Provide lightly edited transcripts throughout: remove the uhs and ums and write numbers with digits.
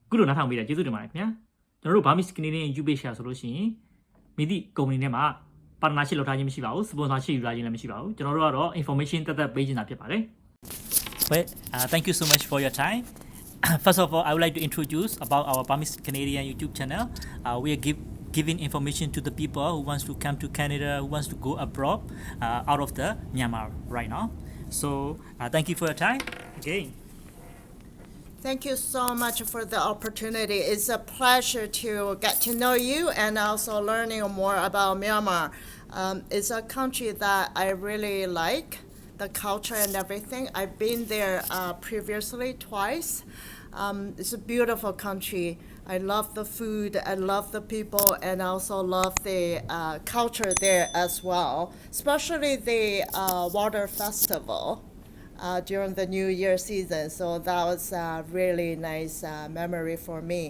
ခုလိုနားထောင်ပေးတာကျေးဇူးတင်ပါတယ်ခင်ဗျာကျွန်တော်တို့ Burmese Canadian YouTube page ဆိုလို့ရှိရင်မိသည့်ကုမ္ပဏီထဲမှာ partnership လုပ်ထားခြင်းမရှိပါဘူး sponsorship ယူထားခြင်းလည်းမရှိပါဘူးကျွန်တော်တို့ကတော့ information တက်တက်ပေးခြင်းတာဖြစ်ပါတယ် Well, thank you so much for your time. First of all, I would like to introduce about our Burmese Canadian YouTube channel. We are giving information to the people who wants to come to Canada, who wants to go abroad out of the Myanmar right now. So thank you for your time again. Thank you so much for the opportunity. It's a pleasure to get to know you and also learning more about Myanmar. It's a country that I really like, the culture and everything. I've been there previously twice. It's a beautiful country. I love the food, I love the people, and also love the culture there as well, especially the water festival during the New Year season. So that was a really nice memory for me,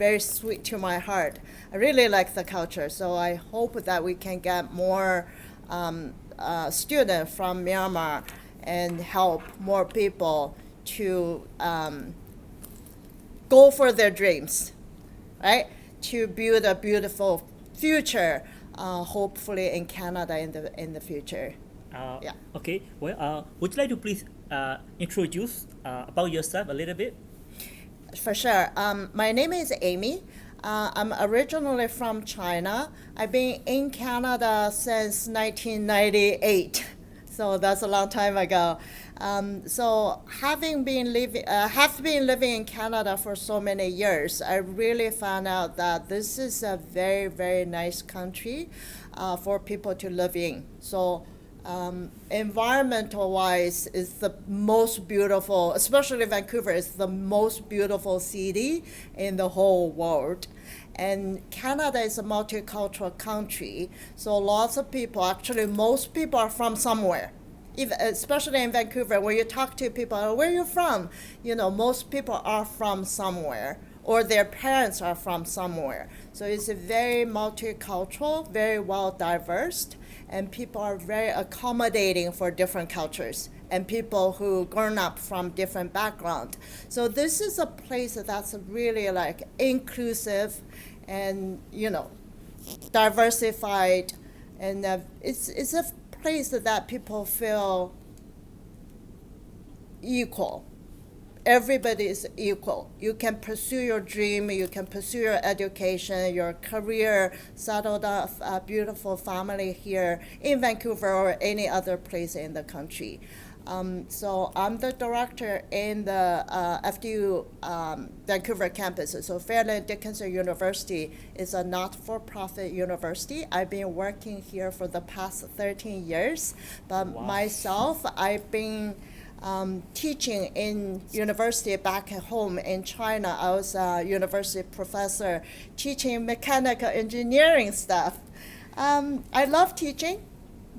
very sweet to my heart. I really like the culture, so I hope that we can get more students from Myanmar and help more people to go for their dreams, right? To build a beautiful future, hopefully in Canada in the future. Yeah. Okay. Well, would you like to please introduce about yourself a little bit? For sure. My name is Amy. I'm originally from China. I've been in Canada since 1998. So that's a long time ago. So have been living in Canada for so many years, I really found out that this is a very, very nice country for people to live in. So environmental-wise, is the most beautiful, especially Vancouver, is the most beautiful city in the whole world. And Canada is a multicultural country, so lots of people, actually most people are from somewhere. Especially in Vancouver, when you talk to people, where are you from? You know, most people are from somewhere, or their parents are from somewhere. So it's a very multicultural, very well diverse, and people are very accommodating for different cultures and people who grown up from different backgrounds. So this is a place that's really like inclusive and, you know, diversified, and it's a place that people feel equal. Everybody is equal. You can pursue your dream, you can pursue your education, your career, settle a beautiful family here in Vancouver or any other place in the country. So I'm the director in the FDU Vancouver campus. So Fairleigh Dickinson University is a not-for-profit university. I've been working here for the past 13 years. But myself, I've been teaching in university back at home in China. I was a university professor teaching mechanical engineering stuff. I love teaching.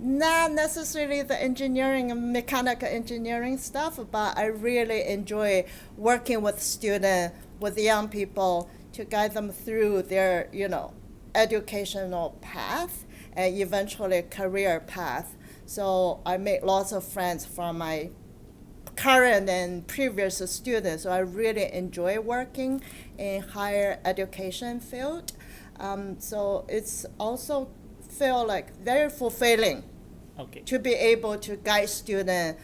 Not necessarily the engineering and mechanical engineering stuff, but I really enjoy working with students, with young people, to guide them through their, you know, educational path and eventually career path. So I make lots of friends from my current and previous students. So I really enjoy working in higher education field. So it's also feel like very fulfilling to be able to guide students,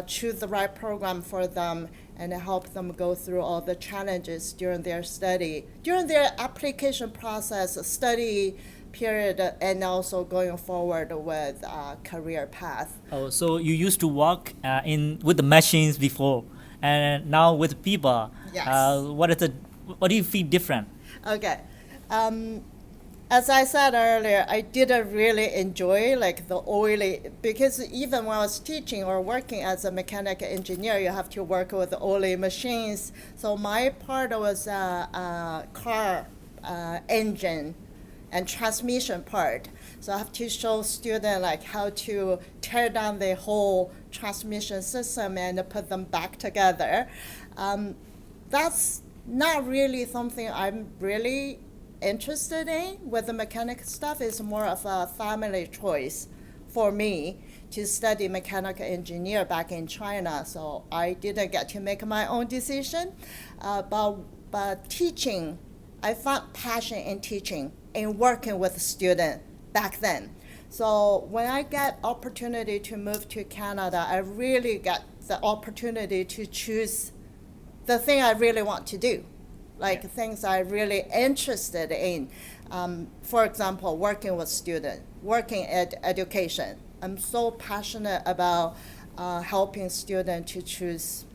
choose the right program for them, and help them go through all the challenges during their study, during their application process, study period, and also going forward with career path. Oh, so you used to work with the machines before, and now with people. Yes. What do you feel different? Okay. As I said earlier, I didn't really enjoy like the oily, because even when I was teaching or working as a mechanical engineer, you have to work with oily machines. So my part was car engine and transmission part. So I have to show students like how to tear down the whole transmission system and put them back together. That's not really something I'm really interested in. With the mechanical stuff, is more of a family choice for me to study mechanical engineer back in China. So I didn't get to make my own decision. But but teaching, I found passion in teaching and working with students back then. So when I get opportunity to move to Canada, I really got the opportunity to choose the thing I really want to do, like things I really interested in. For example, working with students, working at education. I'm so passionate about helping students to choose,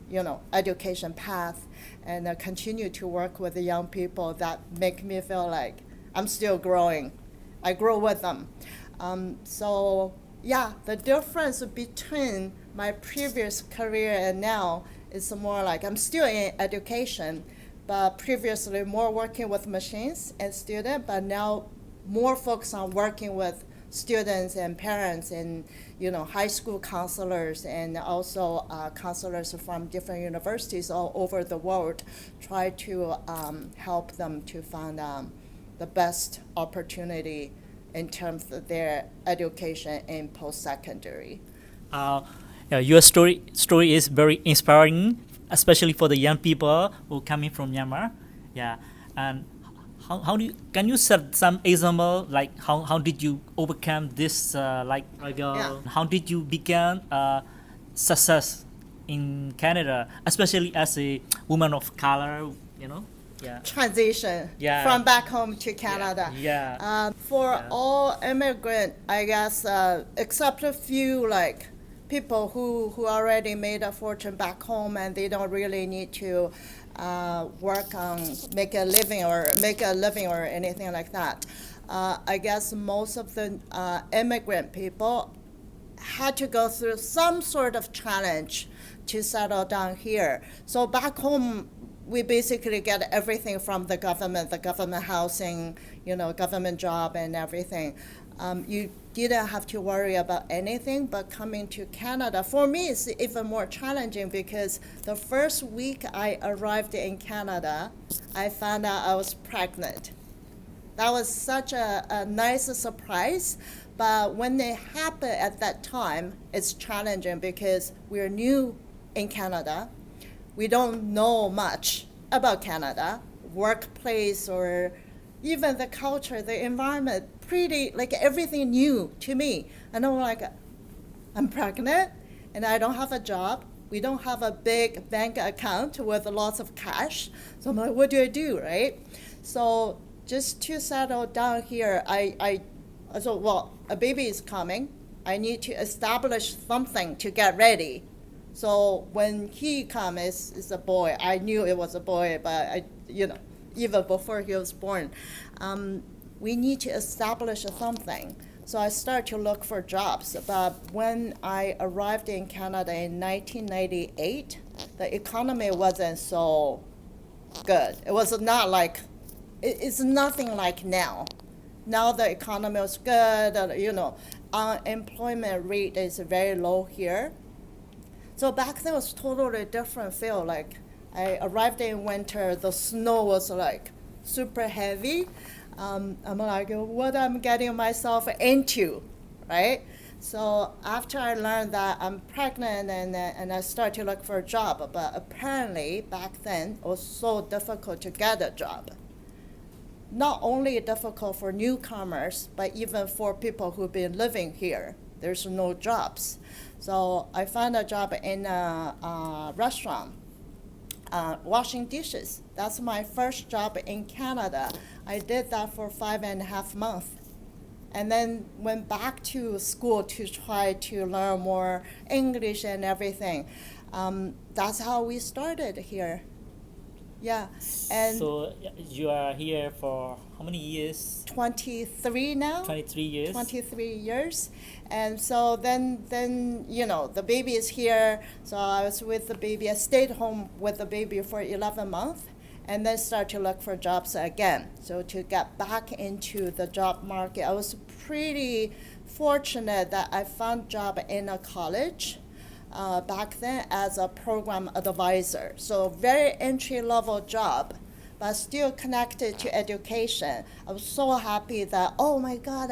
education path, and continue to work with the young people that make me feel like I'm still growing. I grow with them. So yeah, the difference between my previous career and now is more like I'm still in education, but previously more working with machines and students, but now more focused on working with students and parents and high school counselors and also counselors from different universities all over the world, try to help them to find the best opportunity in terms of their education in post-secondary. Your story is very inspiring, especially for the young people who coming from Myanmar. Yeah, and can you set some example, like how did you overcome this how did you become success in Canada, especially as a woman of color, Transition from back home to Canada. For all immigrant, I guess, except a few people who already made a fortune back home and they don't really need to work on make a living or anything like that. I guess most of the immigrant people had to go through some sort of challenge to settle down here. So back home, we basically get everything from the government housing, government job and everything. You didn't have to worry about anything, but coming to Canada, for me, it's even more challenging because the first week I arrived in Canada, I found out I was pregnant. That was such a nice surprise, but when it happened at that time, it's challenging because we're new in Canada. We don't know much about Canada, workplace, or even the culture, the environment, pretty, everything new to me. And I'm pregnant, and I don't have a job. We don't have a big bank account with lots of cash. So I'm like, what do I do, right? So just to settle down here, I thought, a baby is coming. I need to establish something to get ready. So when he comes, it's a boy. I knew it was a boy, but even before he was born, we need to establish something. So I started to look for jobs. But when I arrived in Canada in 1998, the economy wasn't so good. It was not it's nothing like now. Now the economy is good. Unemployment rate is very low here. So back then was totally different feel. I arrived in winter, the snow was super heavy. I'm like, what I'm getting myself into, right? So after I learned that I'm pregnant and I started to look for a job, but apparently back then it was so difficult to get a job. Not only difficult for newcomers, but even for people who've been living here. There's no jobs. So I found a job in a restaurant, washing dishes. That's my first job in Canada. I did that for 5.5 months. And then went back to school to try to learn more English and everything. That's how we started here. Yeah. And so you are here for how many years? 23 now. 23 years. 23 years. And so then the baby is here. So I was with the baby. I stayed home with the baby for 11 months and then start to look for jobs again. So to get back into the job market, I was pretty fortunate that I found job in a college back then as a program advisor. So very entry-level job, but still connected to education. I was so happy that, oh my God,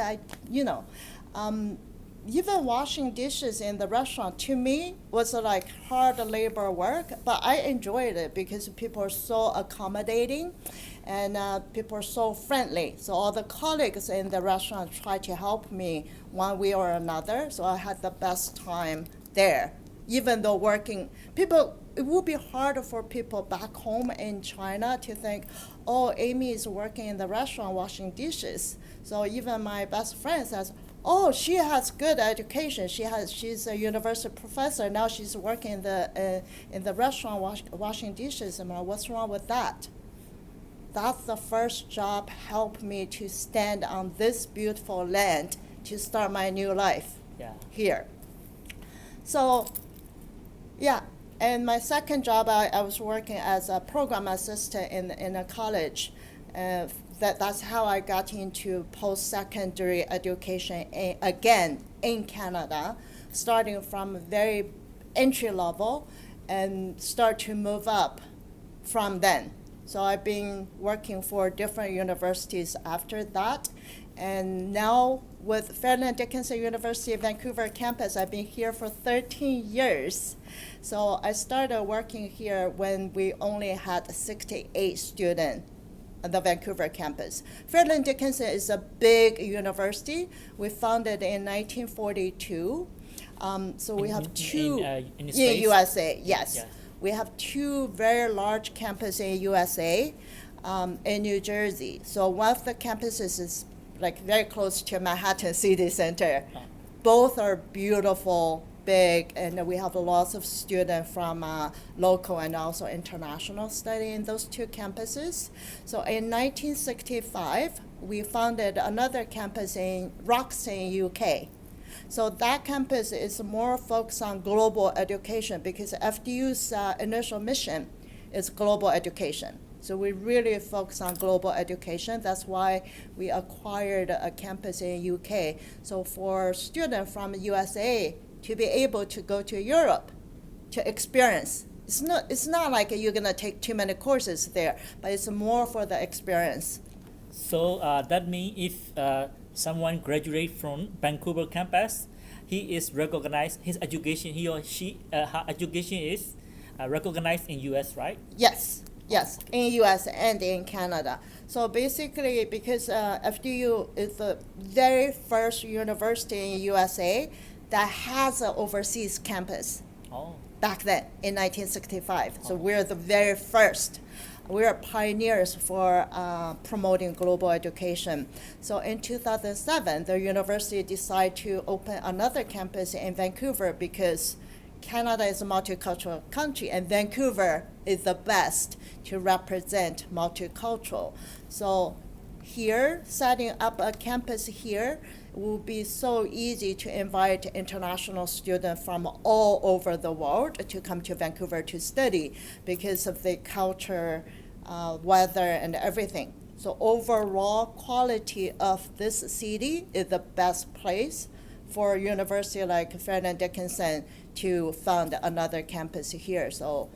even washing dishes in the restaurant to me was like hard labor work, but I enjoyed it because people are so accommodating and people are so friendly. So all the colleagues in the restaurant try to help me one way or another. So I had the best time there. Even though it would be hard for people back home in China to think, oh, Amy is working in the restaurant washing dishes. So even my best friend says, oh, she has good education. She's a university professor. Now she's working in the restaurant washing dishes. I'm like, what's wrong with that? That's the first job helped me to stand on this beautiful land to start my new life here. So, yeah. And my second job, I was working as a program assistant in a college. That's how I got into post-secondary education again in Canada, starting from very entry level and start to move up from then. So I've been working for different universities after that. And now with Fairleigh Dickinson University Vancouver campus, I've been here for 13 years. So I started working here when we only had 68 students at the Vancouver campus. Fairleigh Dickinson is a big university. We founded in 1942. So we have two in the States? USA, yes. Yeah. We have two very large campuses in USA, in New Jersey. So one of the campuses is like very close to Manhattan City Center. Both are beautiful, big, and we have lots of students from local and also international study in those two campuses. So in 1965, we founded another campus in Roxton, UK. So that campus is more focused on global education because FDU's initial mission is global education. So we really focus on global education. That's why we acquired a campus in UK. So for students from USA to be able to go to Europe to experience, it's not like you're gonna take too many courses there, but it's more for the experience. So that means if someone graduates from Vancouver campus, he is recognized, his education, he or she, her education is recognized in US, right? Yes, in US and in Canada. So basically, because FDU is the very first university in USA that has an overseas campus back then in 1965. So we're the very first. We are pioneers for promoting global education. So in 2007, the university decided to open another campus in Vancouver because Canada is a multicultural country and Vancouver is the best to represent multicultural. So here, setting up a campus here will be so easy to invite international students from all over the world to come to Vancouver to study because of the culture, weather, and everything. So overall quality of this city is the best place for a university like Fairleigh Dickinson to found another campus here. So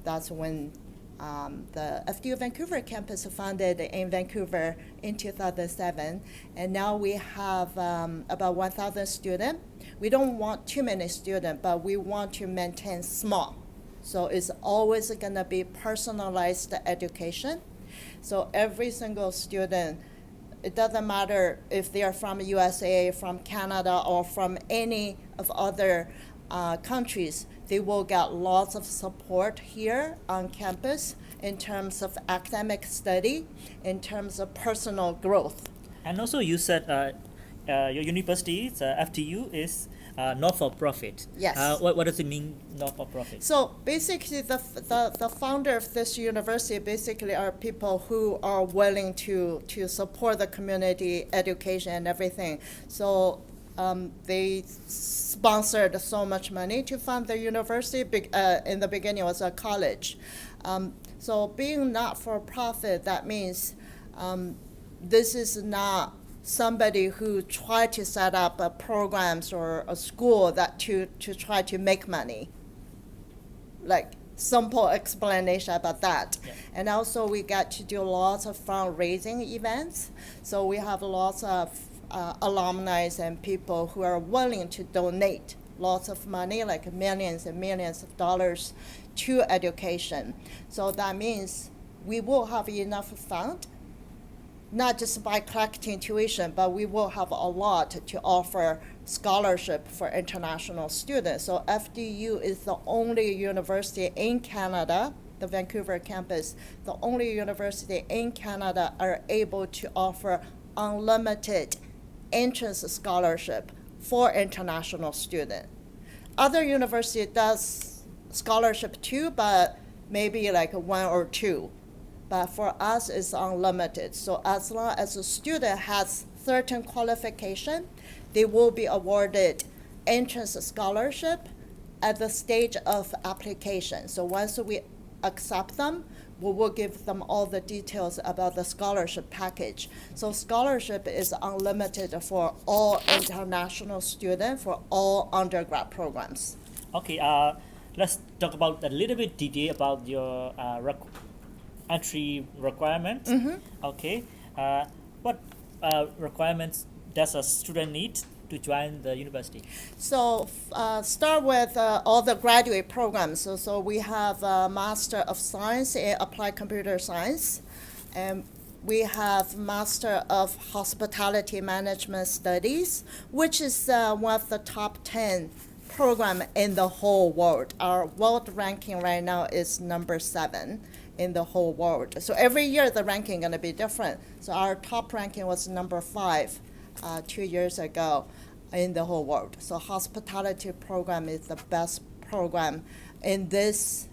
that's when the FDU Vancouver campus founded in Vancouver in 2007. And now we have about 1,000 students. We don't want too many students, but we want to maintain small. So it's always gonna be personalized education. So every single student, it doesn't matter if they are from USA, from Canada, or from any of other countries, they will get lots of support here on campus in terms of academic study, in terms of personal growth. And also you said your university, FTU, is not-for-profit. Yes. What does it mean, not-for-profit? So basically, the founder of this university basically are people who are willing to support the community education and everything. So they sponsored so much money to fund the university. In the beginning, it was a college. So being not-for-profit, that means this is not somebody who tried to set up programs or a school that to try to make money. Like simple explanation about that. Yeah. And also we get to do lots of fundraising events. So we have lots of alumni and people who are willing to donate lots of money, like millions and millions of dollars, to education. So that means we will have enough fund, not just by collecting tuition, but we will have a lot to offer scholarship for international students. So FDU is the only university in Canada, the Vancouver campus, the only university in Canada are able to offer unlimited entrance scholarship for international students. Other university does scholarship too, but maybe like one or two. But for us, it's unlimited. So as long as a student has certain qualification, they will be awarded entrance scholarship at the stage of application. So once we accept them, we will give them all the details about the scholarship package. So scholarship is unlimited for all international students for all undergrad programs. Okay, let's talk about a little bit detail about your entry requirements. Okay, what requirements does a student need to join the university? So start with all the graduate programs. So we have a Master of Science in Applied Computer Science, and we have Master of Hospitality Management Studies, which is one of the top 10 program in the whole world. Our world ranking right now is number 7 in the whole world. So every year the ranking going to be different. So our top ranking was number 5 2 years ago in the whole world. So hospitality program is the best program in this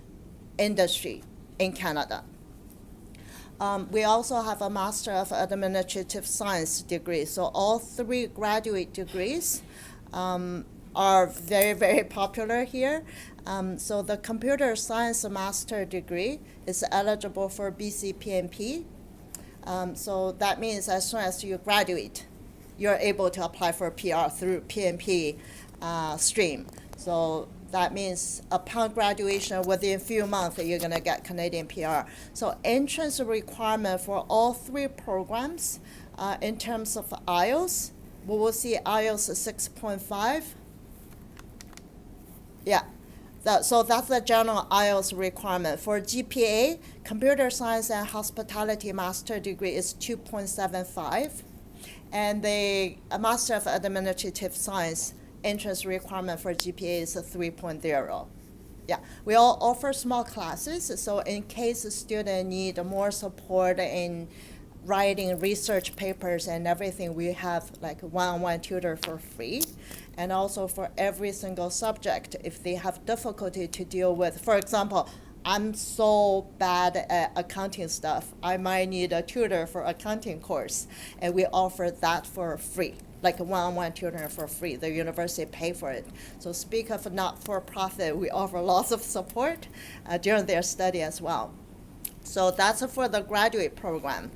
industry in Canada. We also have a Master of Administrative Science degree. So all 3 graduate degrees are very, very popular here. So the computer science master degree is eligible for BCPNP. So that means as soon as you graduate, you're able to apply for PR through PNP stream. So that means upon graduation, within a few months, you're going to get Canadian PR. So entrance requirement for all 3 programs in terms of IELTS, we will see IELTS 6.5. Yeah. So that's the general IELTS requirement. For GPA, computer science and hospitality master degree is 2.75. And the Master of Administrative Science entrance requirement for GPA is 3.0. Yeah, we all offer small classes, so in case a student need more support in writing research papers and everything, we have like one-on-one tutor for free. And also for every single subject, if they have difficulty to deal with, for example, I'm so bad at accounting stuff, I might need a tutor for accounting course, and we offer that for free, like a one-on-one tutor for free. The university pay for it. So speak of not-for-profit, we offer lots of support during their study as well. So that's for the graduate program.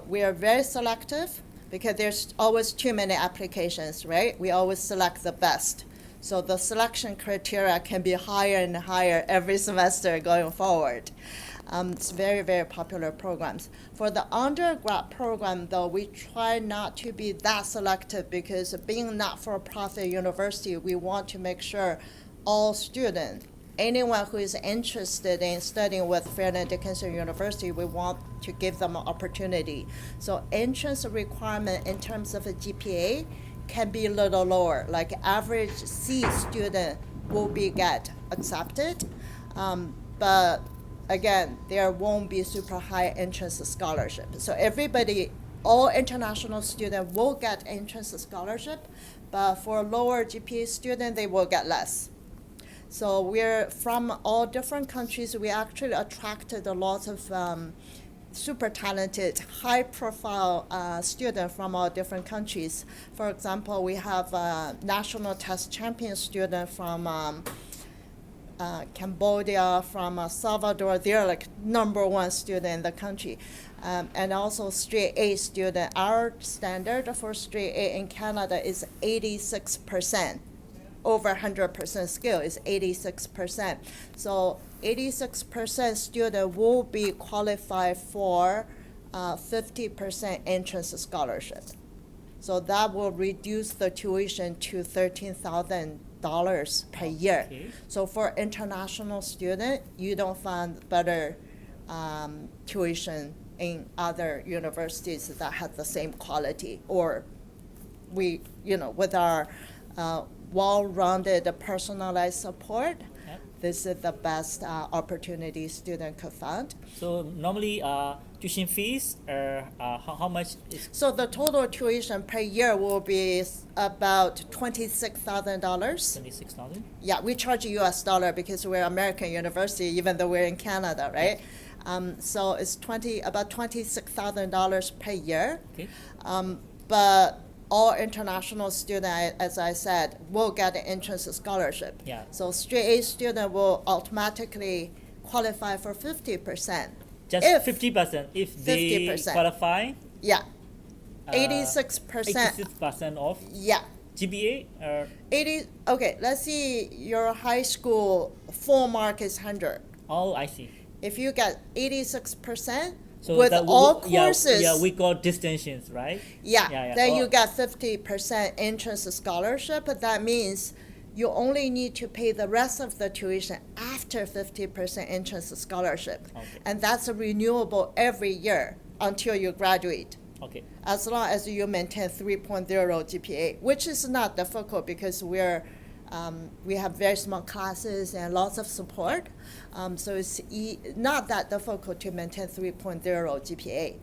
We are very selective because there's always too many applications, right? We always select the best. So the selection criteria can be higher and higher every semester going forward. It's very, very popular programs. For the undergrad program, though, we try not to be that selective because being not-for-profit university, we want to make sure all students, anyone who is interested in studying with Fairleigh Dickinson University, we want to give them an opportunity. So entrance requirement in terms of a GPA can be a little lower, like average C student will get accepted, but again, there won't be super high entrance scholarship. So everybody, all international students will get entrance scholarship, but for lower GPA student, they will get less. So we're from all different countries. We actually attracted a lot of super talented, high-profile students from all different countries. For example, we have a national test champion student from Cambodia, from Salvador. They're like #1 student in the country. And also straight A student. Our standard for straight A in Canada is 86%. Over 100% skill is 86%. So 86% student will be qualified for 50% entrance scholarship. So that will reduce the tuition to $13,000 per year. Okay. So for international student, you don't find better tuition in other universities that have the same quality, or we, with our well-rounded personalized support, Yep. this is the best opportunity student could find. So normally tuition fees are how much is So the total tuition per year will be about $26,000. 26,000? Yeah, we charge US dollar because we're American university, even though we're in Canada, right? So it's about $26,000 per year. Okay. But all international students, as I said, will get an entrance scholarship. Yeah. So straight A student will automatically qualify for 50%. Just If 50% if they 50%. qualify. Yeah, uh, 86%. 86% of Yeah. GPA or 80. Okay, let's see. Your high school full mark is 100. oh I see. If you get 86% So with that all courses, yeah, we got distinctions, right? yeah, then Oh, you get 50% entrance scholarship. That means you only need to pay the rest of the tuition after 50% entrance scholarship. Okay. And that's renewable every year until you graduate, okay. as long as you maintain 3.0 GPA, which is not difficult because we have very small classes and lots of support. So it's not that difficult to maintain 3.0 GPA.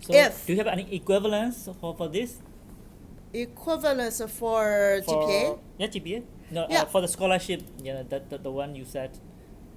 So If- do you have any equivalence for this? Equivalence for GPA? Yeah, GPA. No, Yeah. for the scholarship, the one you said,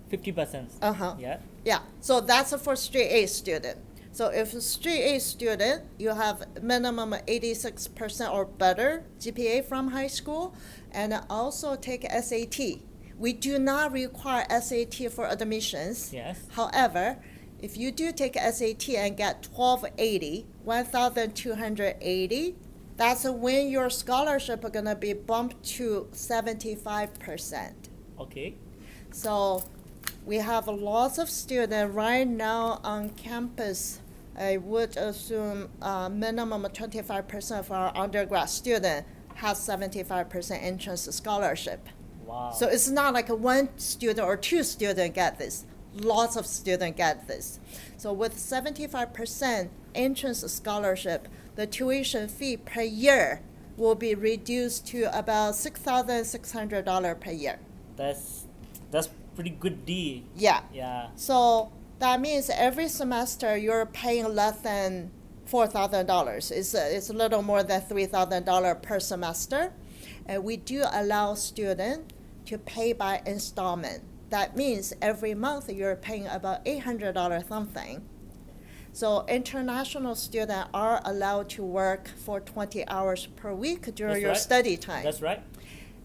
50%. Uh-huh. Yeah. Yeah, so that's for straight A student. So if a straight A student, you have minimum 86% or better GPA from high school, and also take SAT. We do not require SAT for admissions. Yes. However, if you do take SAT and get 1,280, that's when your scholarship is gonna be bumped to 75%. Okay. So we have lots of students right now on campus. I would assume minimum of 25% of our undergrad student has 75% entrance scholarship. Wow. So it's not like one student or two students get this. Lots of students get this. So with 75% entrance scholarship, the tuition fee per year will be reduced to about $6,600 per year. that's pretty good deal. Yeah. Yeah. So that means every semester you're paying less than $4,000. It's a little more than $3,000 per semester. And we do allow students to pay by installment. That means every month you're paying about $800 something. So international students are allowed to work for 20 hours per week during That's your right. study time. That's right.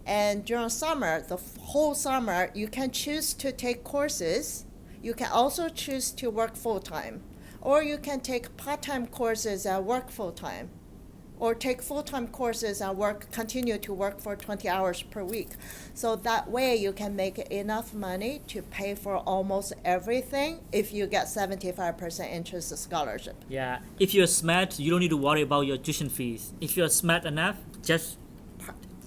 And during summer, the whole summer, you can choose to take courses. You can also choose to work full-time. Or you can take part-time courses and work full-time. Or take full-time courses and continue to work for 20 hours per week. So that way you can make enough money to pay for almost everything if you get 75% interest scholarship. Yeah. If you're smart, you don't need to worry about your tuition fees. If you're smart enough, just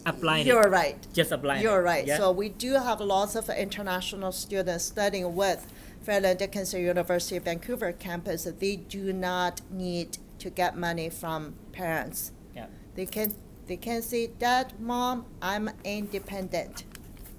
apply it. You're right. Just apply it. You're right. Yeah? So we do have lots of international students studying with Fairleigh Dickinson University Vancouver campus. They do not need to get money from parents. Yeah. They can say, Dad, Mom, I'm independent.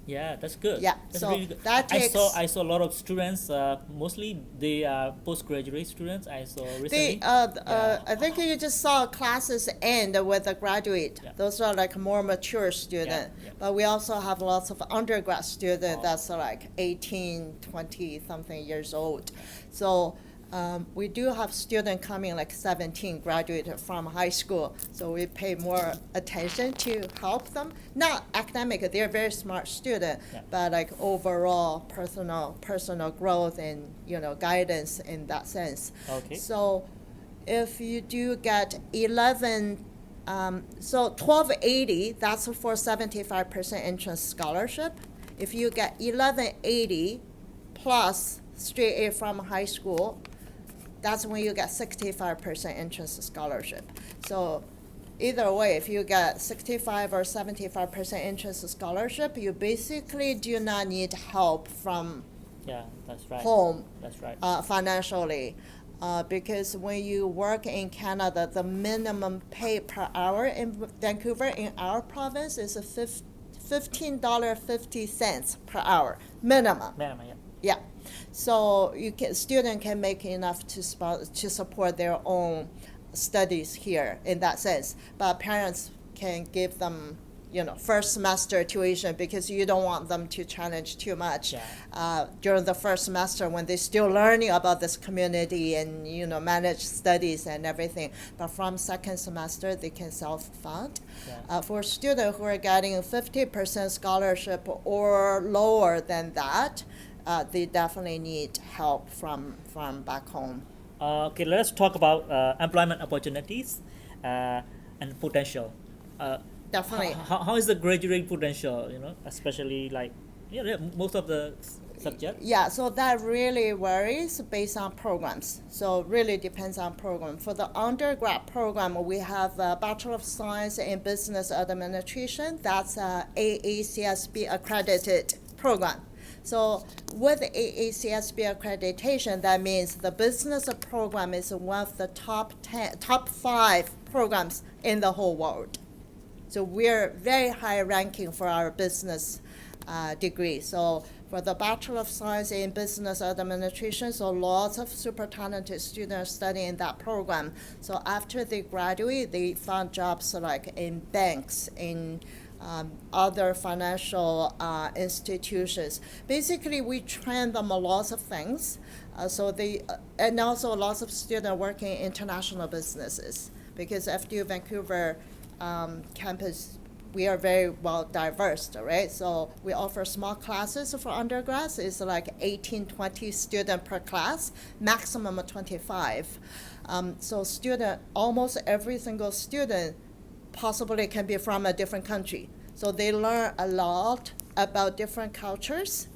Yeah, that's good. Yeah, That's so really good. that I takes- saw a lot of students. Mostly they are postgraduate students. I saw recently. I think you just saw classes end with a graduate. Yeah. Those are like more mature students. Yeah. But we also have lots of undergrad students Oh. that's like 18, 20 something years old. So we do have students coming like 17 graduated from high school. So we pay more attention to help them. Not academic, they're very smart students, Yeah. but like overall personal growth and guidance in that sense. Okay. So if you do get 1280, that's for 75% entrance scholarship. If you get 1180 plus straight A from high school, that's when you get 65% entrance scholarship. So either way, if you get 65 or 75% interest scholarship, you basically do not need help from Yeah, that's right. home That's right. financially. Because when you work in Canada, the minimum pay per hour in Vancouver, in our province, is $15.50 per hour, minimum. Minimum, yeah. Yeah, so student can make enough to support their own studies here in that sense. But parents can give them, first semester tuition because you don't want them to challenge too much during the first semester when they're still learning about this community and manage studies and everything. But from second semester they can self-fund. For students who are getting 50% scholarship or lower than that, they definitely need help from back home. Okay, let's talk about employment opportunities and potential. Definitely. How is the graduate potential, especially most of the subjects? Yeah, so that really varies based on programs. So really depends on program. For the undergrad program, we have a Bachelor of Science in Business Administration. That's a AACSB accredited program. So with AACSB accreditation, that means the business program is one of the top 5 programs in the whole world. So we're very high ranking for our business degree. So for the Bachelor of Science in Business Administration, so lots of super talented students studying that program. So after they graduate, they found jobs like in banks, in other financial institutions. Basically, we train them a lot of things. And also lots of students working in international businesses because FDU Vancouver campus, we are very well diverse, right? So we offer small classes for undergrads. It's like 18, 20 students per class, maximum of 25. So almost every single student possibly can be from a different country. So they learn a lot about different cultures,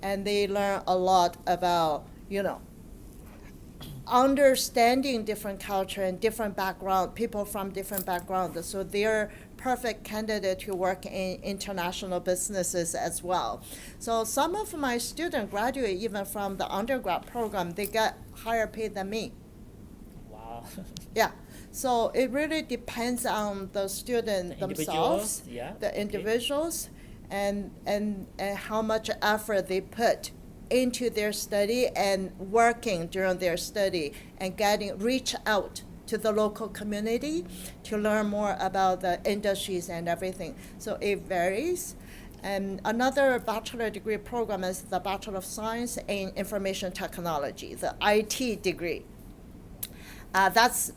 and they learn a lot about, understanding different culture and different background, people from different backgrounds. So they're perfect candidate to work in international businesses as well. So some of my students graduate even from the undergrad program, they get higher pay than me. Wow. Yeah. So it really depends on the student themselves, the individuals, and how much effort they put into their study and working during their study and reach out to the local community to learn more about the industries and everything. So it varies. And another bachelor degree program is the Bachelor of Science in Information Technology, the IT degree. That's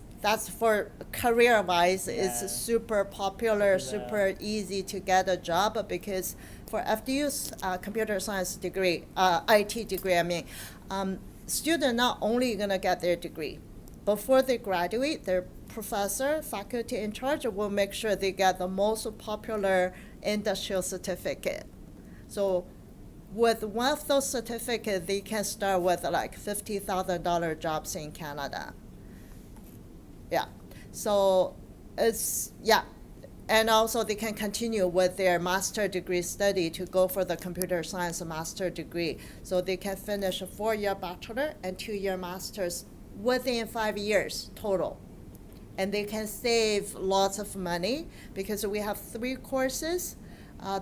for career-wise, it's super popular, super easy to get a job because for FDU's computer science degree, IT degree, students not only gonna get their degree, before they graduate, their professor, faculty in charge will make sure they get the most popular industrial certificate. So with one of those certificates, they can start with like $50,000 jobs in Canada. Yeah, so and also they can continue with their master degree study to go for the computer science master degree. So they can finish a 4-year bachelor and 2-year masters within 5 years total. And they can save lots of money because we have 3 courses.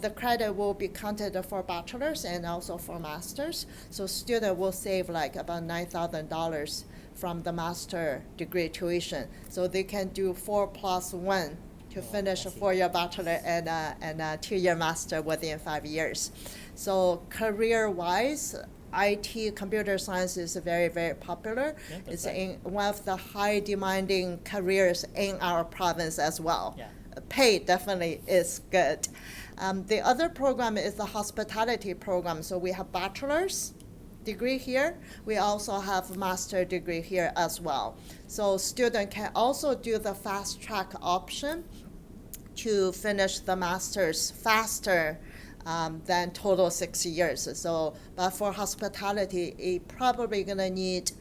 The credit will be counted for bachelors and also for masters. So student will save like about $9,000 from the master degree tuition. So they can do 4+1 to finish a 4-year bachelor and a 2-year master within 5 years. So career-wise, IT, computer science is very, very popular. Yeah, it's right. one of the high demanding careers in our province as well. Yeah. Pay definitely is good. The other program is the hospitality program. So we have bachelor's degree here. We also have master degree here as well. So student can also do the fast track option to finish the master's faster than total 6 years. So, but for hospitality, it probably gonna need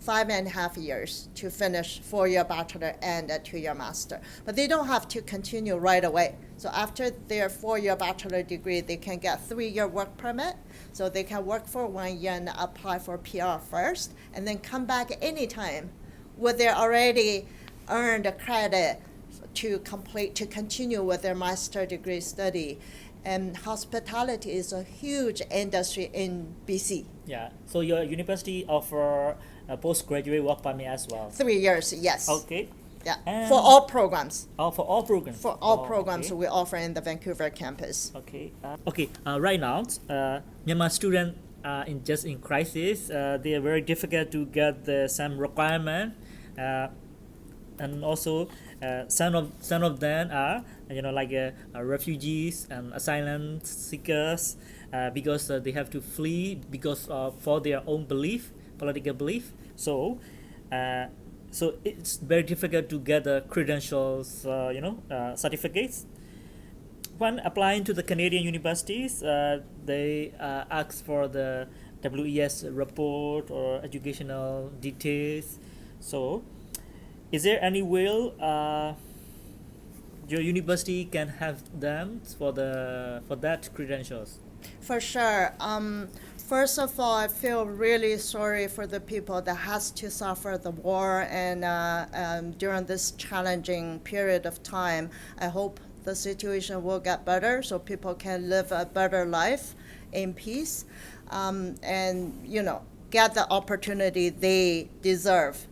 5.5 years to finish 4-year bachelor and a 2-year master. But they don't have to continue right away. So after their 4-year bachelor degree, they can get 3-year work permit. So they can work for 1 year and apply for PR first, and then come back anytime with their already earned credit to continue with their master degree study. And hospitality is a huge industry in BC. Yeah. So your university offer a postgraduate work permit as well. 3 years, yes. Okay. Yeah. And For all programs. Oh, for all programs. For all Oh, programs okay. we offer in the Vancouver campus. Okay. Right now, Myanmar students are in crisis. They are very difficult to get the some requirement, and also some of them are refugees and asylum seekers because they have to flee because for their own political belief. So it's very difficult to get the credentials, certificates. When applying to the Canadian universities, they ask for the WES report or educational details. So, is there any way your university can have them for that credentials? For sure. First of all, I feel really sorry for the people that has to suffer the war and during this challenging period of time. I hope the situation will get better so people can live a better life in peace and get the opportunity they deserve.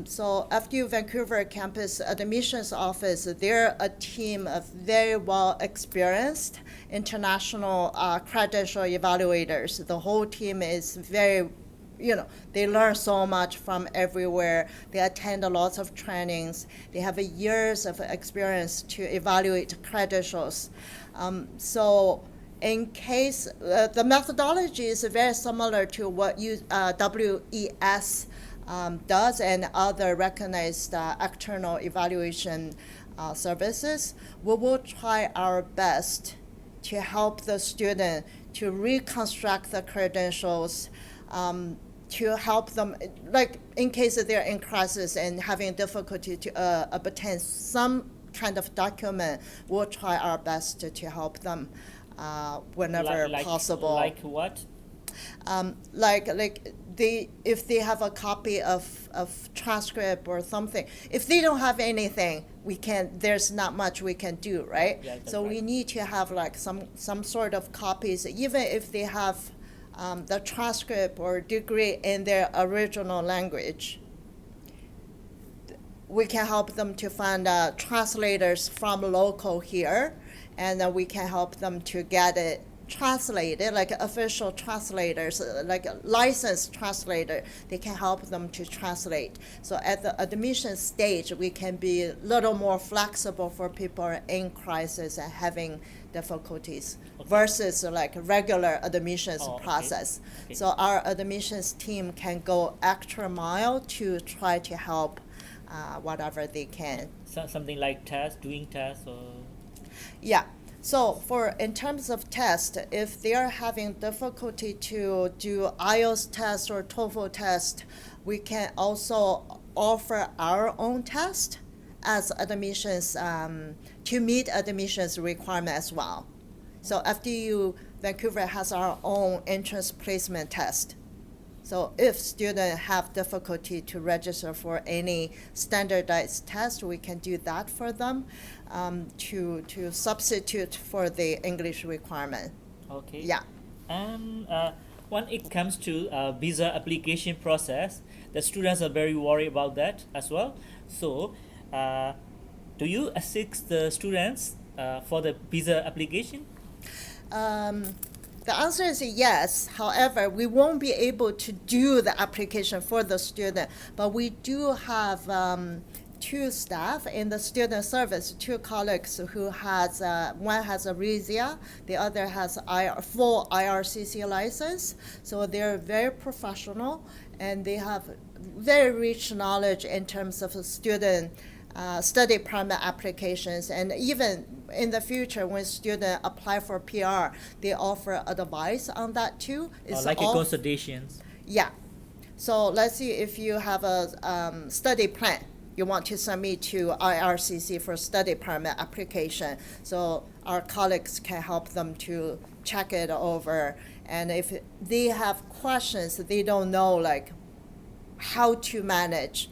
So FDU Vancouver campus admissions office, they're a team of very well experienced international credential evaluators. The whole team is very, they learn so much from everywhere. They attend lots of trainings. They have years of experience to evaluate credentials. So in case, the methodology is very similar to what WES does and other recognized external evaluation services. We will try our best to help the student to reconstruct the credentials, to help them, like in case they're in crisis and having difficulty to obtain some kind of document, we'll try our best to help them whenever possible. Like what? If they have a copy of transcript or something, if they don't have anything, there's not much we can do, right? Yeah, so right. We need to have like some sort of copies, even if they have the transcript or degree in their original language. We can help them to find translators from local here, and we can help them to get it translated, like official translators, like a licensed translator. They can help them to translate. So at the admission stage, we can be a little more flexible for people in crisis and having difficulties versus like regular admissions process. Okay. So our admissions team can go extra mile to try to help whatever they can. Something like doing tests or? Yeah. So in terms of test, if they are having difficulty to do IELTS test or TOEFL test, we can also offer our own test as admissions to meet admissions requirement as well. So FDU Vancouver has our own entrance placement test. So if students have difficulty to register for any standardized test, we can do that for them to substitute for the English requirement. Okay. Yeah. And when it comes to visa application process, the students are very worried about that as well. So do you assist the students for the visa application? The answer is yes. However, we won't be able to do the application for the student, but we do have two staff in the student service, two colleagues who has, one has a RISIA, the other has full IRCC license. So they're very professional and they have very rich knowledge in terms of student study permit applications, and even in the future when students apply for PR, they offer advice on that too. Like consultations. Yeah. So let's see if you have a study plan. You want to submit to IRCC for study permit application. So our colleagues can help them to check it over. And if they have questions, they don't know like how to manage,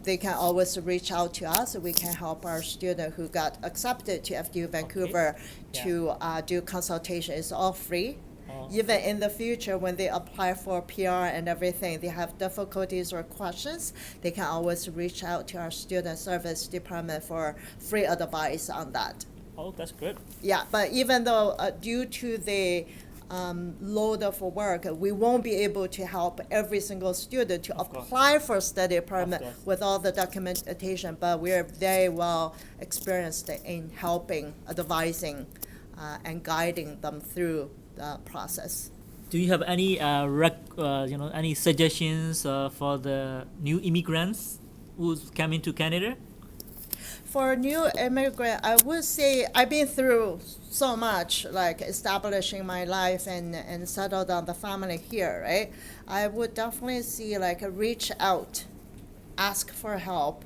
they can always reach out to us. We can help our student who got accepted to FDU Vancouver to do consultation. It's all free. Even in the future, when they apply for PR and everything, they have difficulties or questions, they can always reach out to our student service department for free advice on that. Oh, that's good. Yeah, but even though due to the load of work, we won't be able to help every single student to apply for study permit with all the documentation, but we're very well experienced in helping, advising, and guiding them through the process. Do you have any any suggestions for the new immigrants who's coming to Canada? For new immigrant, I would say I've been through so much, like establishing my life and settle down the family here, right? I would definitely see like reach out, ask for help.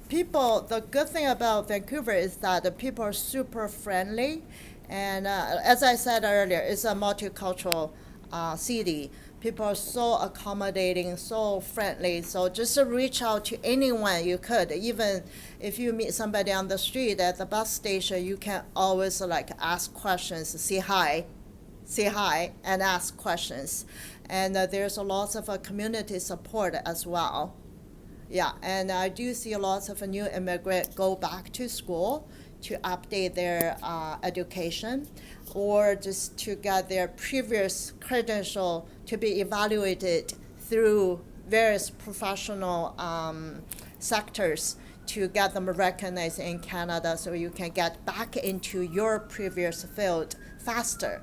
People, the good thing about Vancouver is that the people are super friendly. And as I said earlier, it's a multicultural city. People are so accommodating, so friendly. So just reach out to anyone you could. Even if you meet somebody on the street at the bus station, you can always like ask questions, say hi, and ask questions. And there's a lot of community support as well. Yeah, and I do see lots of new immigrants go back to school to update their education, or just to get their previous credential to be evaluated through various professional sectors to get them recognized in Canada, so you can get back into your previous field faster,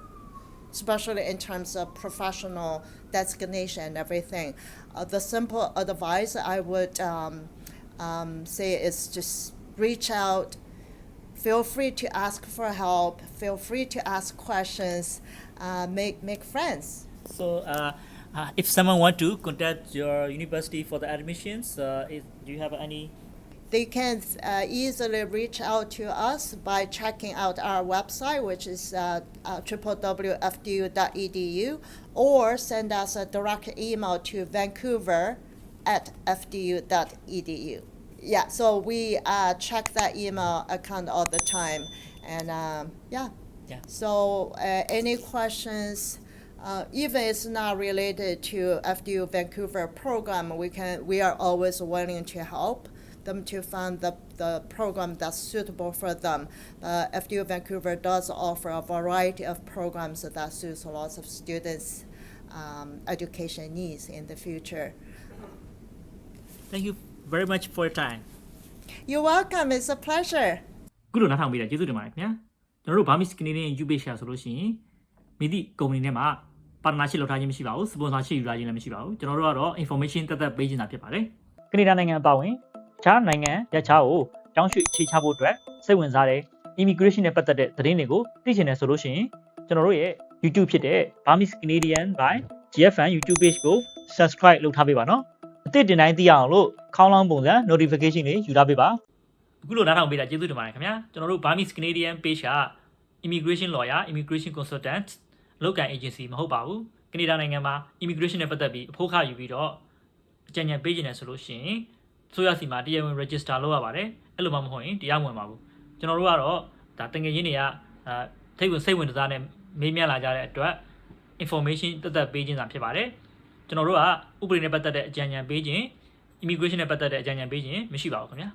especially in terms of professional designation and everything. The simple advice I would say is just reach out. Feel free to ask for help. Feel free to ask questions. Make friends. So, if someone want to contact your university for the admissions, do you have any? They can easily reach out to us by checking out our website, which is www.fdu.edu, or send us a direct email to vancouver@fdu.edu. Yeah, so we check that email account all the time, and yeah. So any questions, even it's not related to FDU Vancouver program, we are always willing to help them to find the program that's suitable for them. FDU Vancouver does offer a variety of programs that suits lots of students' education needs in the future. Thank you very much for your time. You're welcome. It's a pleasure. ခုလိုနားထောင်ပေးတာကျေးဇူးတင်ပါတယ်ခင်ဗျာကျွန်တော်တို့ Burmese Canadian YouTube share ဆိုလို့ရှိရင်မိသည့်ကုမ္ပဏီထဲမှာ partnership လုပ်ထားခြင်းမရှိပါဘူး sponsor ရှိယူထားခြင်းလည်းမရှိပါဘူးကျွန်တော်တို့ကတော့ information တက်တက်ပေးခြင်းတာဖြစ်ပါတယ်ကနေဒါနိုင်ငံအပါအဝင်ခြားနိုင်ငံရပ်ခြားကိုတောင်းရွှေ့အခြေချဖို့အတွက်စိတ်ဝင်စားတဲ့ immigration နဲ့ပတ်သက်တဲ့သတင်းတွေကိုသိချင်တယ်ဆိုလို့ရှိရင်ကျွန်တော်တို့ရဲ့ YouTube ဖြစ်တဲ့ Burmese Canadian by GFN YouTube page ကို subscribe လုပ်ထားပေးပါနော်အသစ်တင်တိုင်းသိရအောင်လို့ခေါင်းလောင်းပုံစံ notification တွေယူထားပေးပါအခုလိုနားထောင်ပေးတာကျေးဇူးတင်ပါတယ်ခင်ဗျာကျွန်တော်တို့ Burmese Canadian page က immigration lawyer immigration consultant အလုပ်ကိုင် agency မဟုတ်ပါဘူးကနေဒါနိုင်ငံမှာ immigration နဲ့ပတ်သက်ပြီးအဖို့ခယူပြီးတော့အကြံဉာဏ်ပေးခြင်းနဲ့ဆိုလို့ရှိရင်ဆိုရစီမှာတရားဝင် register လုပ်ရပါတယ်အဲ့လိုမှမဟုတ်ရင်တရားဝင်ပါဘူးကျွန်တော်တို့ကတော့ဒါတကယ်ချင်းတွေကစိတ်ဝင်စားနဲ့မေးမြန်းလာကြတဲ့အတွက် information တက်တက်ပေးခြင်းသာဖြစ်ပါတယ်ကျွန်တော်တို့ကဥပဒေနဲ့ပတ်သက်တဲ့အကြံဉာဏ်ပေးခြင်း immigration နဲ့ပတ်သက်တဲ့အကြံဉာဏ်ပေးခြင်းမရှိပါဘူးခင်ဗျာ